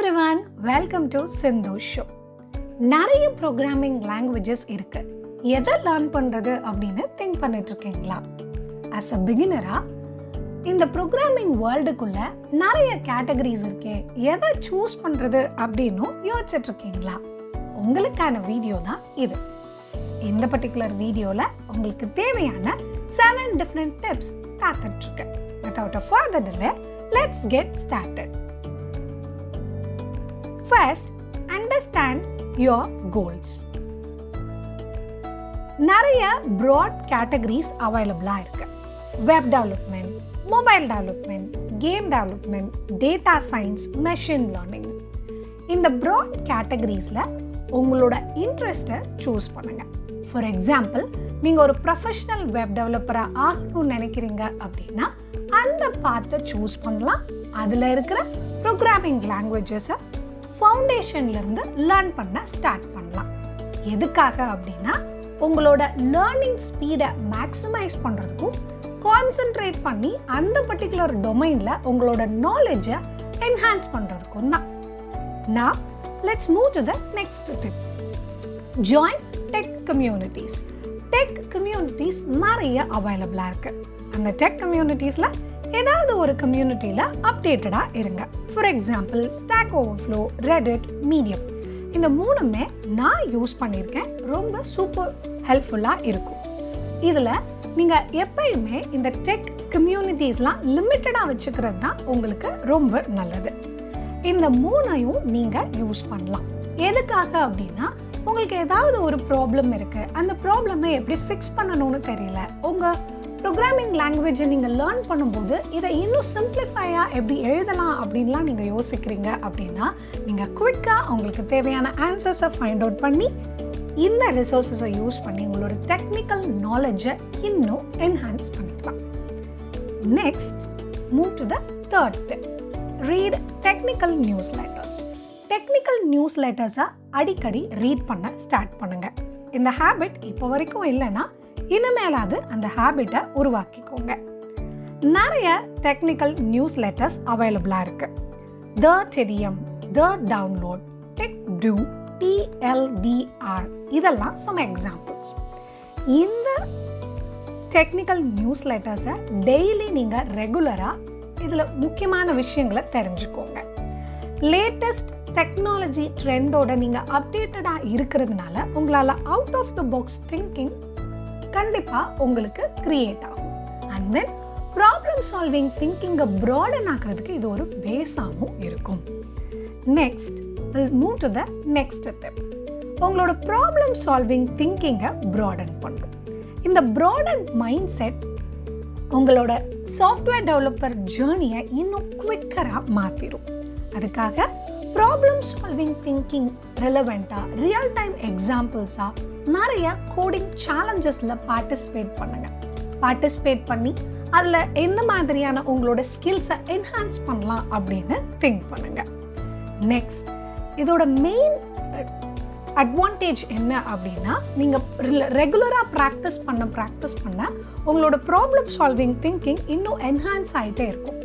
everyone, welcome to Sindhu show. நிறைய programming languages இருக்கு. எதை லேர்ன் பண்றது அப்படின்னு திங்க் பண்ணிட்டு இருக்கீங்களா? as a beginner-ஆ இந்த ப்ரோக்ராமிங் வேர்ல்டுக்குள்ள நிறைய கேட்டகரிஸ் இருக்கே, எதை சூஸ் பண்றது அப்படின்னு யோசிச்சுட்டு இருக்கீங்களா? உங்களுக்கான வீடியோ தான் இது. இந்த பர்டிகுலர் வீடியோல உங்களுக்கு தேவையான 7 different tips காத்துட்டு இருக்கு. Without a further delay, let's get started. First, understand your goals. நிறைய broad categories available-ஆ இருக்கு. Web development, mobile development, game development, data science, machine learning. இந்த broad categories-ல உங்களோட இன்ட்ரெஸ்ட்டை சூஸ் பண்ணுங்க. ஃபார் எக்ஸாம்பிள், நீங்கள் ஒரு ப்ரொஃபஷனல் வெப் டெவலப்பராக ஆகணும்னு நினைக்கிறீங்க அப்படின்னா அந்த பாத்தை சூஸ் பண்ணலாம். அதில் இருக்கிற ப்ரோக்ராமிங் லாங்குவேஜஸை ஃபவுண்டேஷன்லேருந்து லேர்ன் பண்ண ஸ்டார்ட் பண்ணலாம். எதுக்காக அப்படின்னா உங்களோட லேர்னிங் ஸ்பீடை மேக்ஸிமைஸ் பண்ணுறதுக்கும் கான்சென்ட்ரேட் பண்ணி அந்த பர்டிகுலர் டொமைனில் உங்களோட நாலேஜை என்ஹான்ஸ் பண்ணுறதுக்கும் தான். Now, let's move to the next tip. Join tech communities. Tech communities நிறைய அவைலபிளாக இருக்கு. அந்த டெக் கம்யூனிட்டிஸில் ஏதாவது ஒரு கம்யூனிட்டியில் அப்டேட்டடாக இருங்க. For example, stack overflow, Reddit, Medium. இந்த மூணுமே நான் யூஸ் பண்ணியிருக்கேன். ரொம்ப சூப்பர் ஹெல்ப்ஃபுல்லாக இருக்கும். இதில் நீங்கள் எப்பயுமே இந்த டெக் கம்யூனிட்டிஸ்லாம் லிமிட்டடாக வச்சுக்கிறது தான் உங்களுக்கு ரொம்ப நல்லது. இந்த மூணையும் நீங்கள் யூஸ் பண்ணலாம். எதுக்காக அப்படின்னா உங்களுக்கு ஏதாவது ஒரு ப்ராப்ளம் இருக்குது, அந்த ப்ராப்ளமை எப்படி ஃபிக்ஸ் பண்ணணும்னு தெரியல, உங்கள் ப்ரோக்ராமிங் லாங்குவேஜை நீங்கள் லேர்ன் பண்ணும்போது இதை இன்னும் சிம்பிளிஃபையாக எப்படி எழுதலாம் அப்படின்லாம் நீங்கள் யோசிக்கிறீங்க அப்படின்னா நீங்கள் குவிக்காக உங்களுக்கு தேவையான ஆன்சர்ஸை ஃபைண்ட் அவுட் பண்ணி இந்த ரிசோர்ஸஸை யூஸ் பண்ணி உங்களோட டெக்னிக்கல் நாலேஜை இன்னும் என்ஹான்ஸ் பண்ணிக்கலாம். Next, move to the third tip. Read technical newsletters. Technical நியூஸ் லெட்டர்ஸை அடிக்கடி ரீட் பண்ண ஸ்டார்ட் பண்ணுங்கள். இந்த ஹேபிட் இப்போ வரைக்கும் இல்லைன்னா இனிமேலாவது அந்த ஹேபிட்டை உருவாக்கிக்கோங்க. நிறைய டெக்னிக்கல் நியூஸ் லெட்டர்ஸ் அவைலபிளாக இருக்கு. த டெடியம், த டவுன்லோட், டெக் ப்ரூ, TLDR, இதெல்லாம் சம் எக்ஸாம்பிள்ஸ். இந்த டெக்னிக்கல் நியூஸ் லெட்டர்ஸை டெய்லி நீங்கள் ரெகுலராக இதில் முக்கியமான விஷயங்களை தெரிஞ்சுக்கோங்க. லேட்டஸ்ட் டெக்னாலஜி ட்ரெண்டோட நீங்கள் அப்டேட்டடாக இருக்கிறதுனால உங்களால் out of the box thinking கண்டிப்பாக உங்களுக்கு கிரியேட் ஆகும். அண்ட் தென் ப்ராப்ளம் சால்விங் திங்கிங்கை ப்ராடன் ஆக்கிறதுக்கு இது ஒரு பேஸாகவும் இருக்கும். Next, will move to the next step. உங்களோட ப்ராப்ளம் சால்விங் திங்கிங்கை ப்ராடன் பண்ணும். இந்த ப்ராடன் மைண்ட் செட் உங்களோட சாஃப்ட்வேர் டெவலப்பர் ஜேர்னியை இன்னும் குவிக்கராக மாற்றிடும். அதுக்காக ப்ராப்ளம் சால்விங் திங்கிங் ரெலவெண்ட்டாக ரியல் டைம் எக்ஸாம்பிள்ஸாக நிறைய கோடிங் சேலஞ்சஸில் பார்ட்டிசிபேட் பண்ணுங்கள். பார்ட்டிசிபேட் பண்ணி அதில் எந்த மாதிரியான உங்களோட ஸ்கில்ஸை என்ஹான்ஸ் பண்ணலாம் அப்படின்னு திங்க் பண்ணுங்கள். நெக்ஸ்ட், இதோட மெயின் அட்வான்டேஜ் என்ன அப்படின்னா நீங்கள் ரெகுலராக ப்ராக்டிஸ் பண்ண உங்களோட ப்ராப்ளம் சால்விங் திங்கிங் இன்னும் என்ஹான்ஸ் ஆகிட்டே இருக்கும்.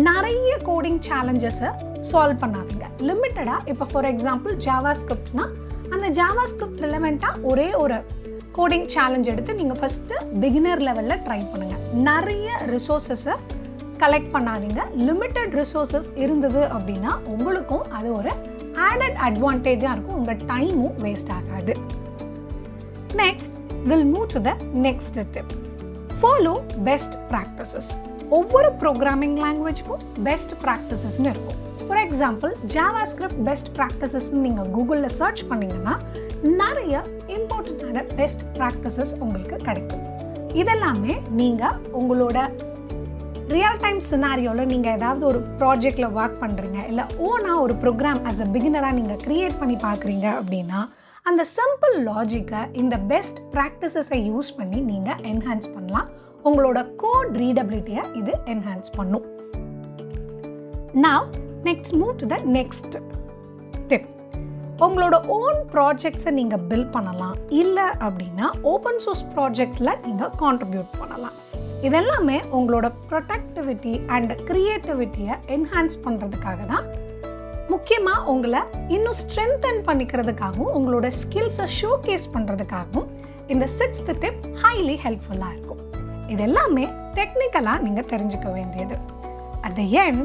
நிறைய கோடிங் சேலஞ்சஸை சால்வ் பண்ணாதீங்க. லிமிட்டடாக, இப்போ ஃபார் எக்ஸாம்பிள் ஜாவாஸ்கிரிப்ட்னா அந்த ஜாவாஸ்கிரிப்ட் ரிலவெண்ட்டாக ஒரே ஒரு கோடிங் சேலஞ்ச் எடுத்து நீங்கள் ஃபஸ்ட்டு பிகினர் லெவலில் ட்ரை பண்ணுங்கள். நிறைய ரிசோர்ஸஸை கலெக்ட் பண்ணாதீங்க. லிமிட்டட் ரிசோர்ஸஸ் இருந்தது அப்படின்னா உங்களுக்கும் அது ஒரு ஆடட் அட்வான்டேஜாக இருக்கும். உங்கள் டைமும் வேஸ்ட் ஆகாது. Next, will move to the next tip. Follow best practices. ஒவ்வொரு ப்ரோக்ராமிங் லாங்குவேஜுக்கும் பெஸ்ட் ப்ராக்டிசஸ்ன்னு இருக்கும். ஃபார் எக்ஸாம்பிள், ஜாவாஸ்கிரிப்ட் பெஸ்ட் ப்ராக்டிசஸ்ன்னு நீங்கள் கூகுளில் சர்ச் பண்ணிங்கன்னா நிறைய இம்பார்ட்டண்ட்டான பெஸ்ட் ப்ராக்டிசஸ் உங்களுக்கு கிடைக்கும். இதெல்லாமே நீங்கள் உங்களோட ரியல் டைம் சினாரியோவில் நீங்கள் ஏதாவது ஒரு ப்ராஜெக்டில் ஒர்க் பண்ணுறீங்க, இல்லை ஓனாக ஒரு ப்ரோக்ராம் ஆஸ் அ பிகினராக நீங்கள் க்ரியேட் பண்ணி பார்க்குறீங்க அப்படின்னா அந்த சிம்பிள் லாஜிக்கை இந்த பெஸ்ட் ப்ராக்டிசஸை யூஸ் பண்ணி நீங்கள் என்ஹான்ஸ் பண்ணலாம். உங்களோட கோட் ரீடபிலிட்டியை இது என்ஹான்ஸ் பண்ணும். Now, next move to the next tip. உங்களோட ஓன் ப்ராஜெக்ட்ஸை நீங்கள் பில்ட் பண்ணலாம். இல்லை அப்படின்னா ஓப்பன் சோர்ஸ் ப்ராஜெக்ட்ஸில் நீங்கள் கான்ட்ரிபியூட் பண்ணலாம். இதெல்லாமே உங்களோட ப்ரொடக்டிவிட்டி அண்ட் க்ரியேட்டிவிட்டியை என்ஹான்ஸ் பண்ணுறதுக்காக தான் முக்கியமாக உங்களை இன்னும் ஸ்ட்ரென்தன் பண்ணிக்கிறதுக்காகவும் உங்களோட ஸ்கில்ஸை ஷோகேஸ் பண்ணுறதுக்காகவும் இந்த 6th டிப் ஹைலி ஹெல்ப்ஃபுல்லாக இருக்கும். இது எல்லாமே டெக்னிக்கலாக நீங்கள் தெரிஞ்சுக்க வேண்டியது. அட் த எண்ட்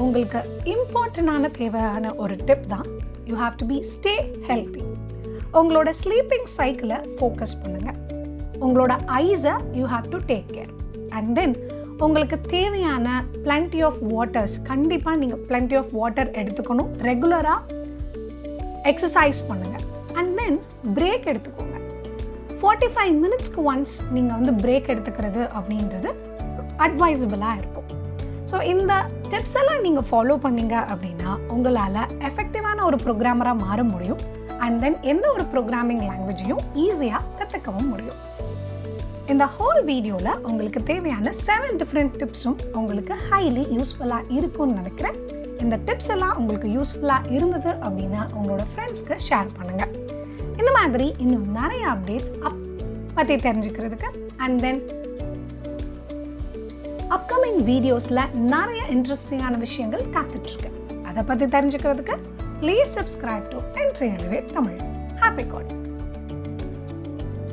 உங்களுக்கு இம்பார்ட்டண்டான தேவையான ஒரு டிப் தான், you have to be stay healthy. உங்களோட ஸ்லீப்பிங் சைக்கிளை ஃபோக்கஸ் பண்ணுங்கள். உங்களோட ஐஸை you have to take care. And then உங்களுக்கு தேவையான பிளென்டி ஆஃப் வாட்டர்ஸ், கண்டிப்பாக நீங்கள் பிளென்டி ஆஃப் வாட்டர் எடுத்துக்கணும். ரெகுலராக எக்ஸசைஸ் பண்ணுங்கள். அண்ட் தென் பிரேக் எடுத்துக்கோங்க. 45 மினிட்ஸ்க்கு ஒன்ஸ் நீங்கள் வந்து பிரேக் எடுத்துக்கிறது அப்படின்றது அட்வைசபிளாக இருக்கும். ஸோ இந்த டிப்ஸ் எல்லாம் நீங்கள் ஃபாலோ பண்ணீங்க அப்படின்னா உங்களால் எஃபெக்டிவான ஒரு ப்ரோக்ராமராக மாற முடியும். அண்ட் தென் எந்த ஒரு ப்ரோக்ராமிங் லாங்குவேஜையும் ஈஸியாக கற்றுக்கவும் முடியும். இந்த ஹோல் வீடியோவில் உங்களுக்கு தேவையான 7 டிஃப்ரெண்ட் டிப்ஸும் உங்களுக்கு ஹைலி யூஸ்ஃபுல்லாக இருக்கும்னு நினைக்கிறேன். இந்த டிப்ஸ் எல்லாம் உங்களுக்கு யூஸ்ஃபுல்லாக இருந்தது அப்படின்னா உங்களோட ஃப்ரெண்ட்ஸ்க்கு ஷேர் பண்ணுங்கள். இந்த மாதிரி இன்னும் நிறைய அப்டேட்ஸ் பற்றி தெரிஞ்சுக்கிறதுக்கு அண்ட் தென் அப்கமிங் வீடியோஸில் நிறைய இன்ட்ரெஸ்டிங்கான விஷயங்கள் காத்துட்ருக்கு. அதை பற்றி தெரிஞ்சுக்கிறதுக்கு please subscribe to Entri Tamil. Happy code.